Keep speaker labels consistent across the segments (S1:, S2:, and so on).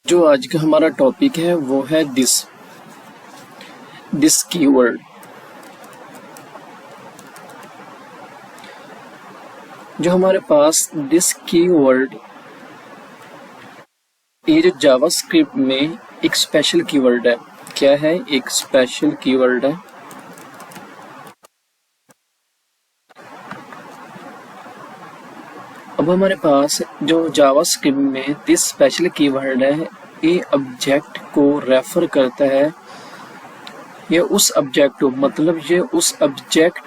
S1: जो आज का हमारा टॉपिक है वो है दिस कीवर्ड। जो हमारे पास दिस कीवर्ड, ये जो जावास्क्रिप्ट में एक स्पेशल कीवर्ड है। क्या है? एक स्पेशल कीवर्ड है। अब हमारे पास जो जावास्क्रिप्ट में दिस स्पेशल कीवर्ड है, ये ऑब्जेक्ट को रेफर करता है। ये उस ऑब्जेक्ट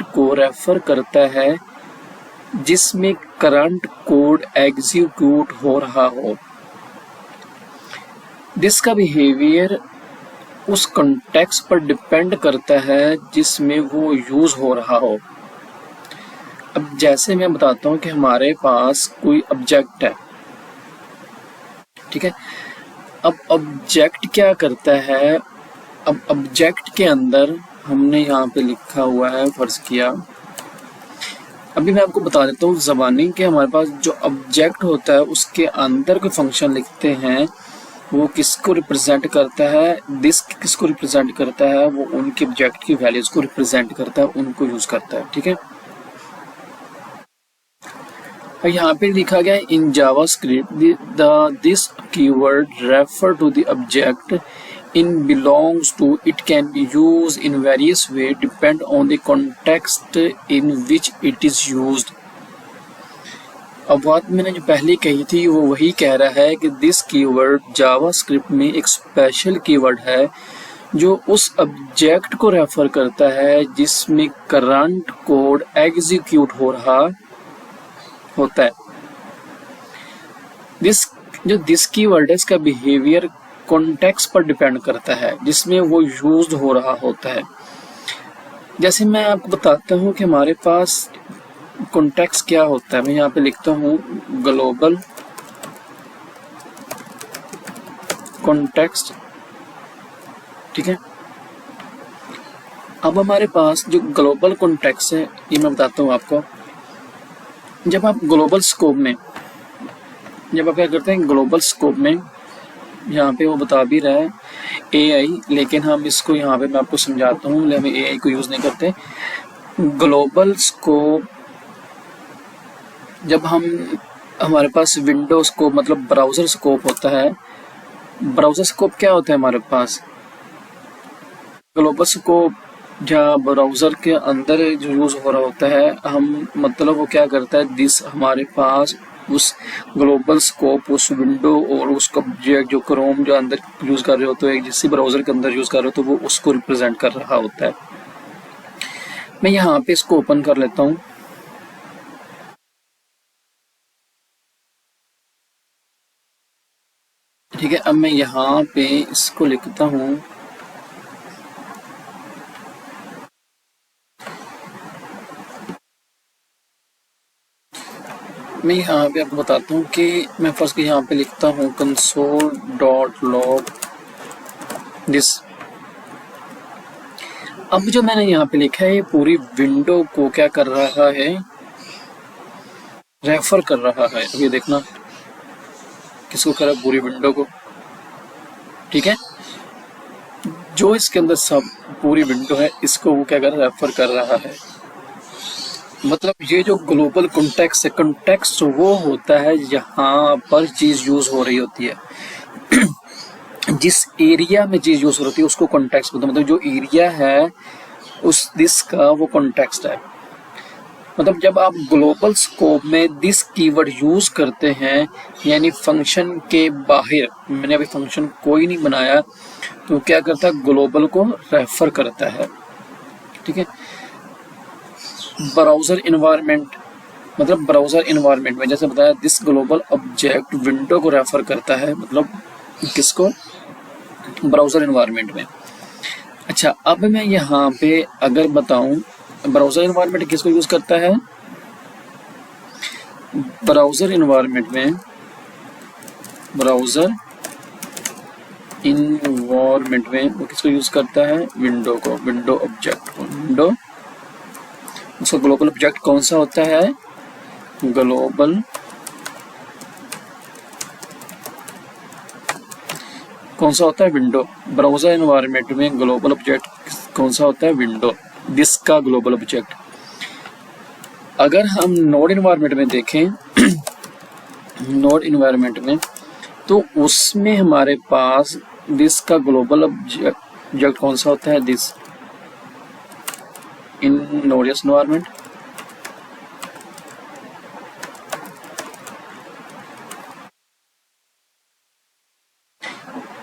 S1: को रेफर करता है जिसमें करंट कोड एग्जीक्यूट हो रहा हो। दिस का बिहेवियर उस कॉन्टेक्स्ट पर डिपेंड करता है जिसमें वो यूज हो रहा हो। अब जैसे मैं बताता हूँ कि हमारे पास कोई ऑब्जेक्ट है, ठीक है। अब ऑब्जेक्ट क्या करता है? अब ऑब्जेक्ट के अंदर हमने यहाँ पे लिखा हुआ है, फर्ज किया। अभी मैं आपको बता देता हूँ ज़बानी कि हमारे पास जो ऑब्जेक्ट होता है उसके अंदर कोई फंक्शन लिखते हैं, वो किसको रिप्रेजेंट करता है? दिस किसको रिप्रेजेंट करता है? वो उनके ऑब्जेक्ट की वैल्यूज को रिप्रेजेंट करता है, उनको यूज करता है, ठीक है। और यहाँ पे लिखा गया है in JavaScript this keyword refer to the object in belongs to. It can be used in various ways depend on the context in which it is used. अब बात मैंने जो पहले कही थी वो वही कह रहा है कि दिस कीवर्ड जावास्क्रिप्ट में एक स्पेशल कीवर्ड है जो उस ऑब्जेक्ट को रेफर करता है जिसमें करंट कोड एग्जीक्यूट हो रहा होता है। दिस कीवर्ड है, इसका बिहेवियर कॉन्टेक्स्ट पर डिपेंड करता है जिसमें वो यूज्ड हो रहा होता है। जैसे मैं आपको बताता हूँ कि हमारे पास कॉन्टेक्स्ट क्या होता है। मैं यहाँ पे लिखता हूँ ग्लोबल कॉन्टेक्स्ट, ठीक है। अब हमारे पास जो ग्लोबल कॉन्टेक्स्ट है, ये मैं बताता हूँ आपको। जब आप ग्लोबल स्कोप में, जब आप क्या करते हैं ग्लोबल स्कोप में, यहाँ पे वो बता भी रहा है AI, लेकिन हम इसको यहाँ पे मैं आपको समझाता हूँ, हम AI को यूज नहीं करते। ग्लोबल स्कोप जब हमारे पास विंडो स्कोप मतलब ब्राउजर स्कोप होता है। ब्राउजर स्कोप क्या होता है हमारे पास? ग्लोबल स्कोप जहाँ ब्राउजर के अंदर जो यूज हो रहा होता है, हम मतलब वो क्या करता है, दिस हमारे पास उस ग्लोबल स्कोप, उस विंडो और उसका ऑब्जेक्ट जो क्रोम जो अंदर यूज कर रहे हो तो एक जिस ब्राउजर के अंदर यूज कर रहे हो तो वो उसको रिप्रेजेंट कर रहा होता है। मैं यहाँ पे इसको ओपन कर लेता हूँ, ठीक है। अब मैं यहाँ पे इसको लिखता हूँ मैं यहाँ पे आपको बताता हूँ कि मैं फर्स्ट यहाँ पे लिखता हूँ console.log दिस। अब जो मैंने यहाँ पे लिखा है ये पूरी विंडो को क्या कर रहा है, रेफर कर रहा है। अब ये देखना किसको कर रहा है, पूरी विंडो को, ठीक है। जो इसके अंदर सब पूरी विंडो है इसको वो क्या कर रहा है, रेफर कर रहा है। मतलब ये जो ग्लोबल कॉन्टेक्स्ट है, कॉन्टेक्स्ट वो होता है जहाँ पर चीज यूज हो रही होती है जिस एरिया में चीज यूज हो रही है उसको कॉन्टेक्स्ट बोलते हैं। मतलब जो एरिया है उस दिस का वो कॉन्टेक्स्ट है। मतलब जब आप ग्लोबल स्कोप में दिस कीवर्ड यूज करते हैं, यानी फंक्शन के बाहर, मैंने अभी फंक्शन कोई नहीं बनाया, तो क्या करता है, ग्लोबल को रेफर करता है, ठीक है। ब्राउजर इन्वायरमेंट, मतलब ब्राउजर इन्वायरमेंट में जैसे बताया दिस ग्लोबल ऑब्जेक्ट विंडो को रेफर करता है, मतलब किसको, ब्राउजर इन्वायरमेंट में। अच्छा, अब मैं यहाँ पे अगर बताऊं ब्राउजर इन्वायरमेंट किसको यूज करता है, ब्राउजर इन्वायरमेंट में, ब्राउजर इन्वायरमेंट में वो किसको यूज करता है, विंडो को, विंडो ऑब्जेक्ट को। विंडो उसका ग्लोबल ऑब्जेक्ट कौन सा होता है, ग्लोबल कौन सा होता है? विंडो। ब्राउजर एनवायरनमेंट में ग्लोबल ऑब्जेक्ट कौन सा होता है? विंडो, दिस का ग्लोबल ऑब्जेक्ट। अगर हम नोड एनवायरनमेंट में देखें नोड एनवायरनमेंट में, तो उसमें हमारे पास दिस का ग्लोबल ऑब्जेक्ट कौन सा होता है? This in NodeJS environment.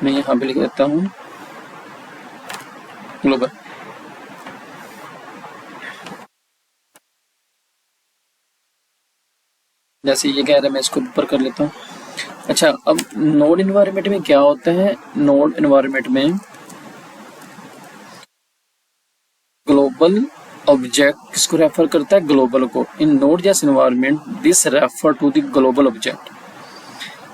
S1: मैं यहाँ पे लिख देता हूँ ग्लोबल। जैसे ये कह रहा है, मैं इसको ऊपर कर लेता हूँ। अच्छा, अब नोड एनवायरनमेंट में क्या होता है? नोड एनवायरनमेंट में ग्लोबल ऑब्जेक्ट किसको रेफर करता है? ग्लोबल को। In node JS environment this refer to the global object.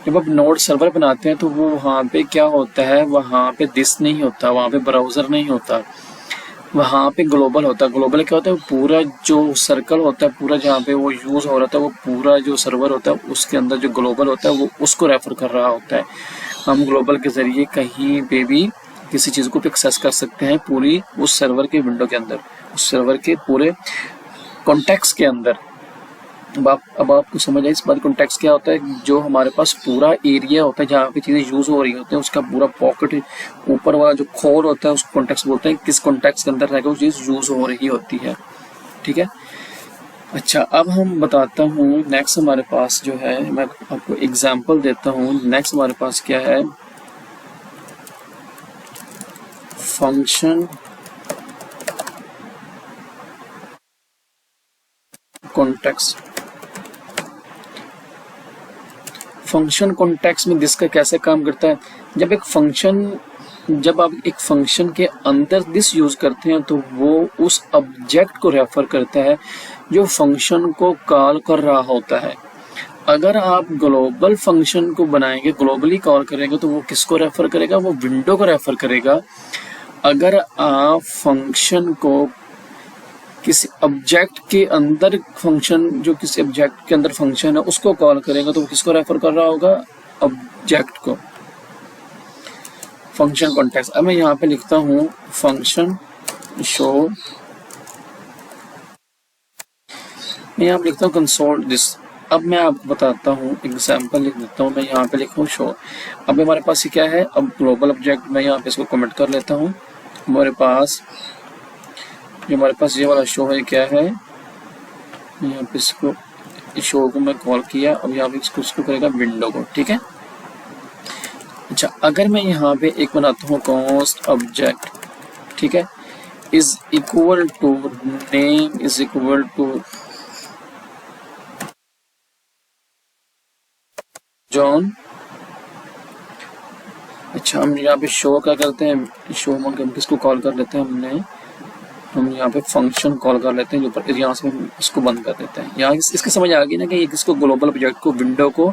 S1: जब आप नोड सर्वर बनाते हैं तो वो वहाँ पे क्या होता है? वहाँ पे दिस नहीं होता, वहाँ पे ब्राउजर नहीं होता, वहाँ पे ग्लोबल होता है। ग्लोबल क्या होता है? पूरा जो सर्कल होता है, पूरा जहाँ पे वो यूज हो रहा था, वो पूरा जो सर्वर होता है उसके अंदर जो ग्लोबल होता है वो उसको रेफर कर रहा होता है। हम ग्लोबल के जरिए कहीं पे भी किसी चीज को एक्सेस कर सकते हैं पूरी उस सर्वर के विंडो के अंदर, उस सर्वर के पूरे कॉन्टेक्स्ट के अंदर। अब आपको समझ आए इस बात? कॉन्टेक्स्ट क्या होता है? जो हमारे पास पूरा एरिया होता है जहाँ पे चीजें यूज हो रही होती हैं, उसका पूरा पॉकेट, ऊपर वाला जो खोल होता है उसको कॉन्टेक्स्ट बोलते हैं। किस कॉन्टेक्स्ट के अंदर रहकर वो चीज यूज हो रही होती है। ठीक है। अच्छा, अब हम बताता हूँ नेक्स्ट हमारे पास जो है, मैं आपको एग्जाम्पल देता हूँ। नेक्स्ट हमारे पास क्या है? Function context. फंक्शन कॉन्टेक्स्ट में दिस का कैसे काम करता है? जब आप एक फंक्शन के अंदर दिस यूज करते हैं तो वो उस ऑब्जेक्ट को रेफर करता है जो फंक्शन को कॉल कर रहा होता है। अगर आप ग्लोबल फंक्शन को बनाएंगे, ग्लोबली कॉल करेंगे, तो वो किसको रेफर करेगा? वो विंडो को रेफर करेगा। अगर आप फंक्शन को किसी ऑब्जेक्ट के अंदर फंक्शन, जो किसी ऑब्जेक्ट के अंदर फंक्शन है उसको कॉल करेगा तो वो किसको रेफर कर रहा होगा? ऑब्जेक्ट को। Function context. अब मैं यहाँ पे लिखता हूँ फंक्शन शो, मैं यहाँ पे लिखता हूँ कंसोल दिस। अब मैं आपको बताता हूँ, एग्जाम्पल लिख देता हूँ। मैं यहाँ पे लिखूँ शो। अब हमारे पास ये क्या है? अब ग्लोबल ऑब्जेक्ट, मैं यहाँ पे इसको कमेंट कर लेता हूँ। हमारे पास ये वाला शो है, क्या है? यहाँ पे इसको, इस शो को मैं कॉल किया। अब यहाँ पे इसको करेगा विंडो को। ठीक है। अच्छा, अगर मैं यहाँ पे एक बनाता हूँ कॉस्ट ऑब्जेक्ट, ठीक है, is equal to name is equal to John. अच्छा, हम यहाँ पे शो क्या करते हैं? शो हम किसको कॉल कर लेते हैं? हम यहाँ पे फंक्शन कॉल कर लेते हैं, जो ऊपर यहाँ से हम इसको बंद कर देते हैं। यहाँ इसके समझ आ गई ना कि ये किसको? ग्लोबल ऑब्जेक्ट को, विंडो को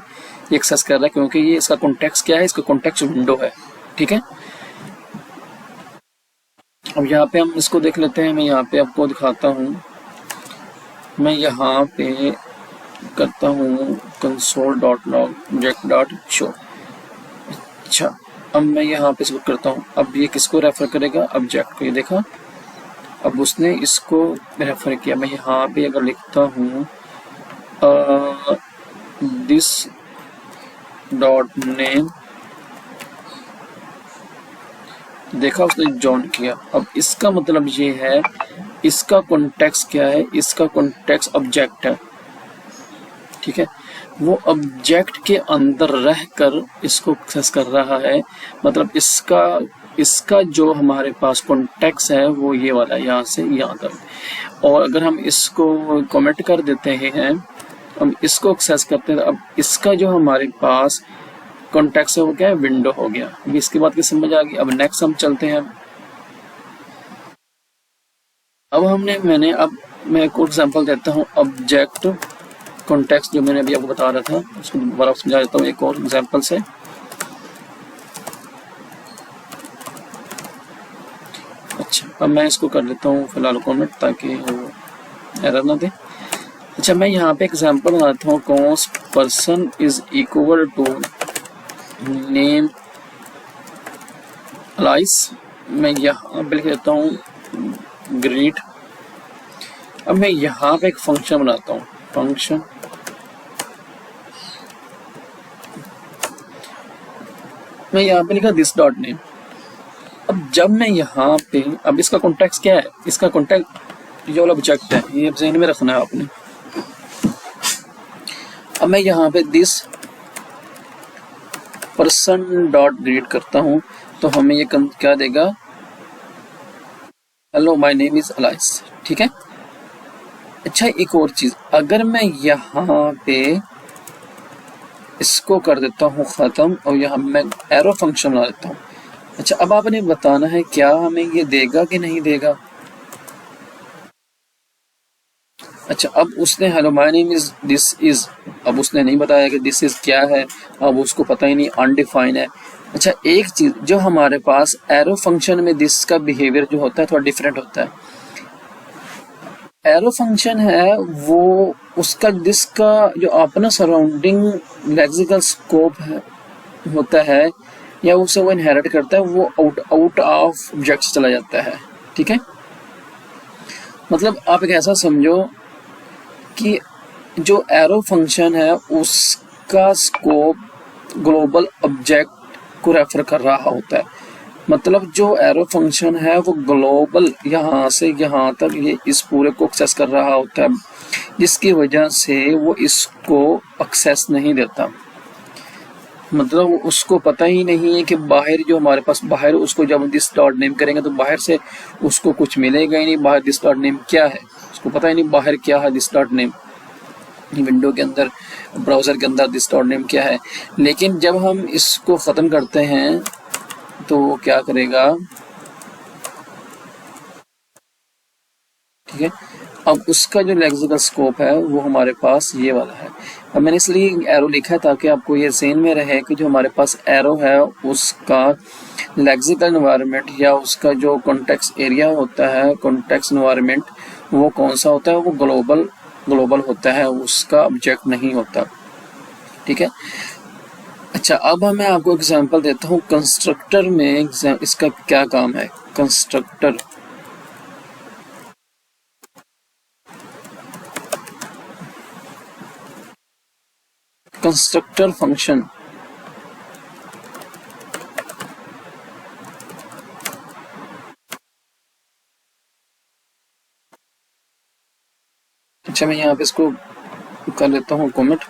S1: एक्सेस कर रहा है, क्योंकि ये इसका कॉन्टेक्स्ट क्या है? इसका कॉन्टेक्स्ट विंडो है। ठीक है। अब यहाँ पे हम इसको देख लेते हैं। मैं यहाँ पे आपको दिखाता हूँ। मैं यहाँ पे करता हूँ console.log object.show। अच्छा, अब मैं यहाँ पे इसको करता हूँ। अब ये किसको रेफर करेगा? ऑब्जेक्ट को। ये देखा, अब उसने इसको रेफर किया। मैं यहाँ पे अगर लिखता हूँ दिस डॉट नेम, देखा उसने जॉन किया। अब इसका मतलब ये है, इसका कॉन्टेक्स्ट क्या है? इसका कॉन्टेक्स्ट ऑब्जेक्ट है। ठीक है। वो ऑब्जेक्ट के अंदर रहकर इसको एक्सेस कर रहा है। मतलब इसका जो हमारे पास कॉन्टेक्स्ट है वो ये वाला, यहाँ से यहाँ तक। और अगर हम इसको कमेंट कर देते हैं, हम इसको एक्सेस करते हैं, अब इसका जो हमारे पास कॉन्टेक्स्ट है वो क्या है? विंडो हो गया। अभी इसके बाद की समझ आ गई। अब नेक्स्ट हम चलते हैं। अब मैं एक और एग्जांपल देता हूँ। ऑब्जेक्ट कॉन्टेक्स्ट जो मैंने अभी आपको बता रहा था, उसको दोबारा समझा देता हूँ एक और एग्जांपल से। अच्छा, अब मैं इसको कर लेता हूँ फिलहाल कमेंट, ताकि वो एरर ना दे। अच्छा, मैं यहाँ पे एग्जांपल बनाता हूँ। Const person is equal to name Alice, मैं यहाँ पे लिख देता हूँ ग्रीट। अब मैं यहाँ पे एक फंक्शन बनाता हूँ, फंक्शन मैं यहाँ पे लिखा दिस डॉट नेम। अब जब मैं यहाँ पे, अब इसका कॉन्टेक्स्ट क्या है, इसका कॉन्टेक्ट ये वाला ऑब्जेक्ट है, ये ज़हन में रखना है आपने। अब मैं यहाँ पे दिस पर्सन डॉट ग्रीट करता हूँ तो हमें ये क्या देगा, hello my name is Alice, ठीक है। अच्छा एक और चीज, अगर मैं यहाँ पे इसको कर देता हूँ खत्म और यहाँ मैं एरो फंक्शन बना देता हूँ। अच्छा अब आपने बताना है क्या हमें ये देगा कि नहीं देगा। अच्छा अब उसने hello my name is this is, अब उसने नहीं बताया कि दिस इज क्या है, अब उसको पता ही नहीं, अनडिफाइन है। अच्छा एक चीज, जो हमारे पास एरो फंक्शन में दिस का बिहेवियर जो होता है थोड़ा डिफरेंट होता है। एरो फंक्शन है वो उसका दिस का जो अपना सराउंडिंग लेक्सिकल स्कोप है होता है या उसे वो इनहेरिट करता है, वो आउट ऑफ ऑब्जेक्ट चला जाता है, ठीक है। मतलब आप एक ऐसा समझो कि जो एरो फंक्शन है उसका स्कोप ग्लोबल ऑब्जेक्ट को रेफर कर रहा होता है। मतलब जो एरो फंक्शन है वो ग्लोबल यहाँ से यहाँ तक ये इस पूरे को एक्सेस कर रहा होता है, जिसकी वजह से वो इसको एक्सेस नहीं देता। मतलब उसको पता ही नहीं है कि बाहर जो हमारे पास बाहर, उसको जब दिस डॉट नेम करेंगे तो बाहर से उसको कुछ मिलेगा ही नहीं। बाहर दिस डॉट नेम क्या है उसको पता ही नहीं, बाहर क्या है दिस डॉट नेम, विंडो के अंदर ब्राउजर के अंदर दिस डॉट नेम क्या है। लेकिन जब हम इसको ख़त्म करते हैं तो वो क्या करेगा, ठीक है। अब उसका जो लेक्सिकल स्कोप है वो हमारे पास ये वाला है। अब मैंने इसलिए एरो लिखा है ताकि आपको ये ज़हन में रहे कि जो हमारे पास एरो है उसका लेक्सिकल एनवायरनमेंट या उसका जो कॉन्टेक्स्ट एरिया होता है, कॉन्टेक्स्ट एनवायरनमेंट, वो कौन सा होता है, वो ग्लोबल होता है, उसका ऑब्जेक्ट नहीं होता, ठीक है। अच्छा अब मैं आपको एग्जांपल देता हूँ कंस्ट्रक्टर में इसका क्या काम है। कंस्ट्रक्टर फंक्शन, अच्छा मैं यहाँ पे इसको कर लेता हूँ कमेंट,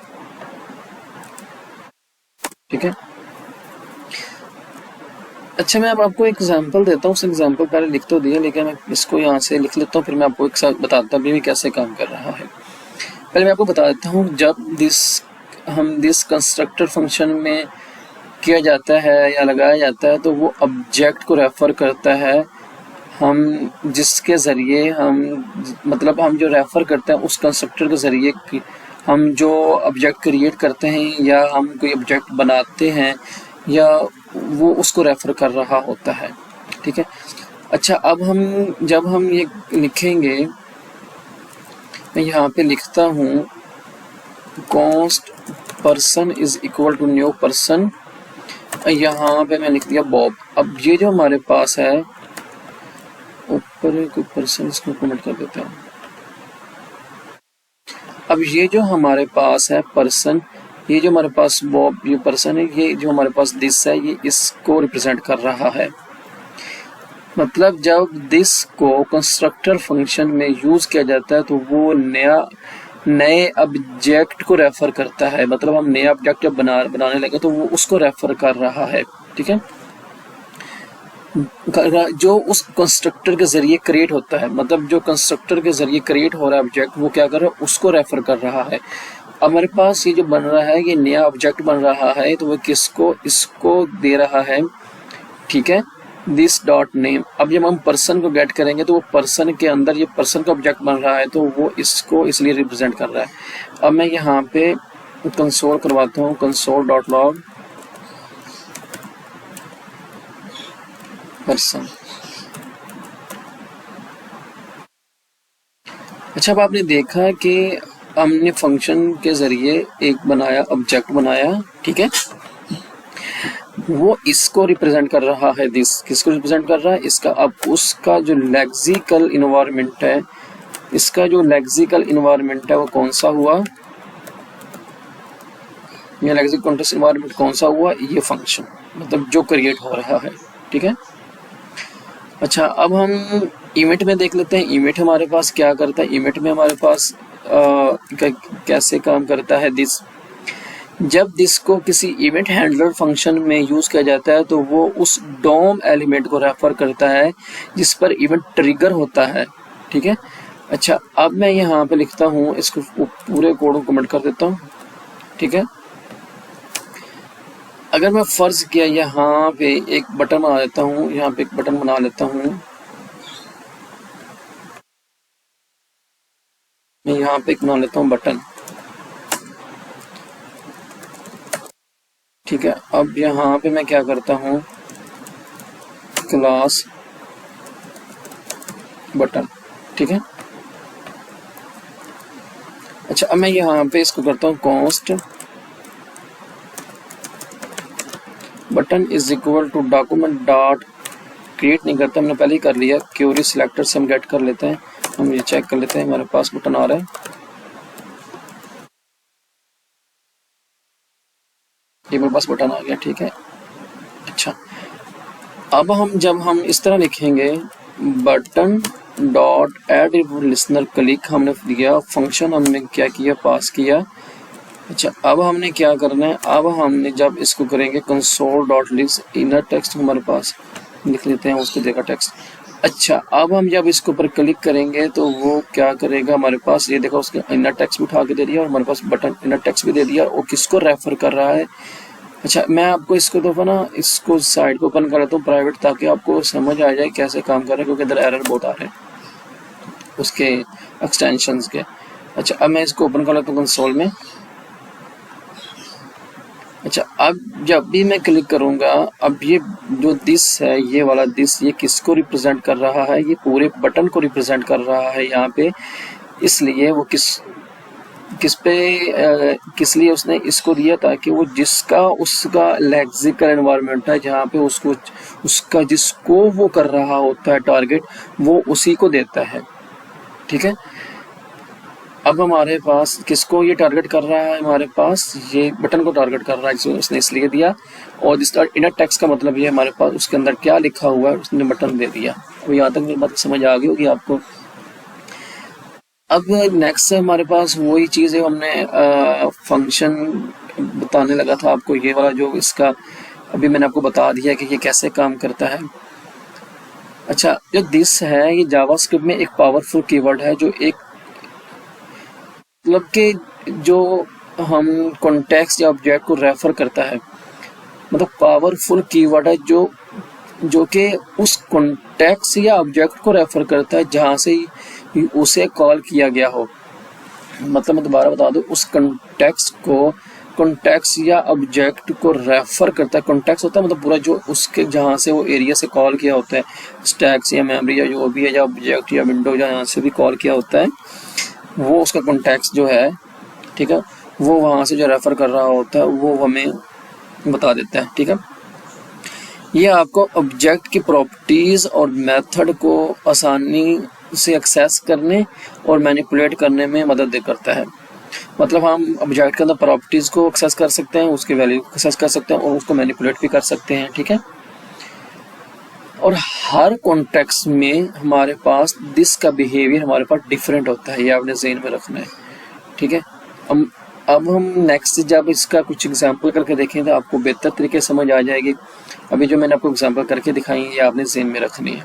S1: ठीक है। अच्छा मैं अब आपको एग्जांपल देता हूँ, उस एग्जांपल पहले लिख तो दिया लेकिन मैं इसको यहाँ से लिख लेता हूँ, फिर मैं आपको एक साथ बताता भी कैसे काम कर रहा है। पहले मैं आपको बता देता हूँ, जब दिस कंस्ट्रक्टर फंक्शन में किया जाता है या लगाया जाता है तो वो ऑब्जेक्ट को रेफर करता है, हम जिसके ज़रिए हम जो रेफर करते हैं उस कंस्ट्रक्टर के ज़रिए हम जो ऑब्जेक्ट क्रिएट करते हैं या हम कोई ऑब्जेक्ट बनाते हैं या वो उसको रेफर कर रहा होता है, ठीक है। अच्छा अब जब हम ये लिखेंगे, मैं यहाँ पे लिखता हूँ const person is equal to new person, यहाँ पे मैं लिख दिया बॉब। अब ये जो हमारे पास है ऊपर कोई पर्सन, इसको कमेंट कर देता हूँ। अब ये जो हमारे पास है पर्सन, ये जो हमारे पास बॉब ये पर्सन है, ये जो हमारे पास दिस है ये इसको रिप्रेजेंट कर रहा है। मतलब जब दिस को कंस्ट्रक्टर फंक्शन में यूज किया जाता है तो वो नए ऑब्जेक्ट को रेफर करता है। मतलब हम नया ऑब्जेक्ट जब बनाने लगे तो वो उसको रेफर कर रहा है, ठीक है, जो उस कंस्ट्रक्टर के जरिए क्रिएट होता है। मतलब जो कंस्ट्रक्टर के जरिए क्रिएट हो रहा है ऑब्जेक्ट, वो क्या कर रहा है, उसको रेफर कर रहा है। अब हमारे पास ये जो बन रहा है, ये नया ऑब्जेक्ट बन रहा है, तो वो किसको, इसको दे रहा है, ठीक है, दिस डॉट नेम। अब जब हम पर्सन को गेट करेंगे तो वो पर्सन के अंदर ये पर्सन का ऑब्जेक्ट बन रहा है, तो वो इसको इसलिए रिप्रेजेंट कर रहा है। अब मैं यहाँ पे कंसोल करवाता हूँ, कंसोल डॉट लॉग पर्सन। अच्छा अब आपने देखा कि हमने फंक्शन के जरिए एक बनाया, ऑब्जेक्ट बनाया, ठीक है। वो इसको रिप्रेजेंट कर रहा है, दिस किसको रिप्रेजेंट कर रहा है, इसका। अब उसका जो लेक्सिकल इन्वायरमेंट है, इसका जो लेक्सिकल इन्वायरमेंट है वो कौन सा हुआ, ये लेक्सिकल कॉन्टेक्स्ट इन्वायरमेंट कौन सा हुआ, ये फंक्शन, मतलब जो क्रिएट हो रहा है, ठीक है। अच्छा, अब हम इवेंट में देख लेते हैं। इवेंट हमारे पास क्या करता है, इवेंट में हमारे पास कैसे काम करता है दिस। जब दिस को किसी इवेंट हैंडलर फंक्शन में यूज किया जाता है तो वो उस डोम एलिमेंट को रेफर करता है जिस पर इवेंट ट्रिगर होता है, ठीक है। अच्छा, अब मैं यहाँ पे लिखता हूँ, इसको पूरे कोड को कमेंट कर देता हूँ, ठीक है। अगर मैं फर्ज किया यहाँ पे एक बटन बना लेता हूँ, यहाँ पे एक बटन बना लेता हूँ, मैं यहाँ पे एक बना लेता हूँ बटन, ठीक है। अब यहाँ पे मैं क्या करता हूँ, क्लास बटन, ठीक है। अच्छा, अब मैं यहाँ पे इसको करता हूँ const button is equal to document dot create नहीं करता, हमने पहले ही कर लिया, क्यूरी सिलेक्टर से हम गेट कर लेते हैं, हम ये चेक कर लेते हैं हमारे पास बटन आ रहा है, ये मेरे पास बटन आ गया, ठीक है। अच्छा, अब जब हम इस तरह लिखेंगे button dot add listener click, हमने दिया फंक्शन, हमने क्या किया, पास किया। अच्छा, अब हमने क्या करना है, अब हमने जब इसको करेंगे console dot list inner text, हमारे पास लिख लेते हैं उसको देखा टेक्स्ट। अच्छा, अब हम जब इसके ऊपर क्लिक करेंगे तो वो क्या करेगा, हमारे पास ये देखो उसके इनर टेक्स्ट भी उठा के दे दिया और हमारे पास बटन इनर टेक्स्ट भी दे दिया, और किसको रेफर कर रहा है। अच्छा, मैं आपको इसको तो ना इसको साइड को ओपन कर लेता हूँ प्राइवेट, ताकि आपको समझ आ जाए कैसे काम कर रहा है, क्योंकि इधर एरर बहुत आ रहे हैं उसके एक्सटेंशंस के। अच्छा, अब मैं इसको ओपन कर लेता हूँ कंसोल में। अच्छा, अब जब भी मैं क्लिक करूंगा, अब ये जो दिस है, ये वाला दिस, ये किसको रिप्रेजेंट कर रहा है, ये पूरे बटन को रिप्रेजेंट कर रहा है यहाँ पे। इसलिए वो किस लिए उसने इसको दिया, ताकि वो जिसका उसका लेक्सिकल एनवायरनमेंट है, जहाँ पे उसका जिसको वो कर रहा होता है टारगेट, वो उसी को देता है, ठीक है। अब हमारे पास किसको ये टारगेट कर रहा है, हमारे पास ये बटन को टारगेट कर रहा है, जिसको उसने इसलिए दिया। और जिस इनर टेक्स्ट का मतलब ये हमारे पास उसके अंदर क्या लिखा हुआ है, उसने बटन दे दिया। अब यहाँ तक मेरी बात समझ आ गई होगी आपको। अब नेक्स्ट है हमारे पास वही चीज़ है, हमने फंक्शन बताने लगा था आपको, ये वाला जो इसका अभी मैंने आपको बता दिया कि ये कैसे काम करता है। अच्छा, जो दिस है, ये जावास्क्रिप्ट में एक पावरफुल कीवर्ड है, जो एक मतलब कि जो हम कॉन्टेक्स्ट या ऑब्जेक्ट को रेफर करता है, मतलब पावरफुल कीवर्ड है जो कि उस कॉन्टेक्स्ट या ऑब्जेक्ट को रेफर करता है जहाँ से उसे कॉल किया गया हो। मतलब मैं दोबारा बता दूं, उस कॉन्टेक्स्ट या ऑब्जेक्ट को रेफर करता है। कॉन्टेक्स्ट होता है मतलब पूरा जो उसके जहाँ से वो एरिया से कॉल किया होता है, स्टैक या मेमोरी या जो भी है, या ऑब्जेक्ट या विंडो जहाँ से भी कॉल किया होता है, वो उसका कॉन्टेक्स्ट जो है, ठीक है, वो वहाँ से जो रेफर कर रहा होता है वो हमें बता देता है, ठीक है। ये आपको ऑब्जेक्ट की प्रॉपर्टीज और मेथड को आसानी से एक्सेस करने और मैनिपुलेट करने में मदद करता है। मतलब हम ऑब्जेक्ट के अंदर प्रॉपर्टीज को एक्सेस कर सकते हैं, उसके वैल्यू को एक्सेस कर सकते हैं और उसको मैनिपुलेट भी कर सकते हैं, ठीक है। और हर कॉन्टेक्स्ट में हमारे पास दिस का बिहेवियर हमारे पास डिफरेंट होता है, ये आपने ज़हन में रखना है, ठीक है। अब हम नेक्स्ट जब इसका कुछ एग्जांपल करके देखें तो आपको बेहतर तरीके से समझ आ जाएगी। अभी जो मैंने आपको एग्जांपल करके दिखाई है, ये आपने ज़हन में रखनी है।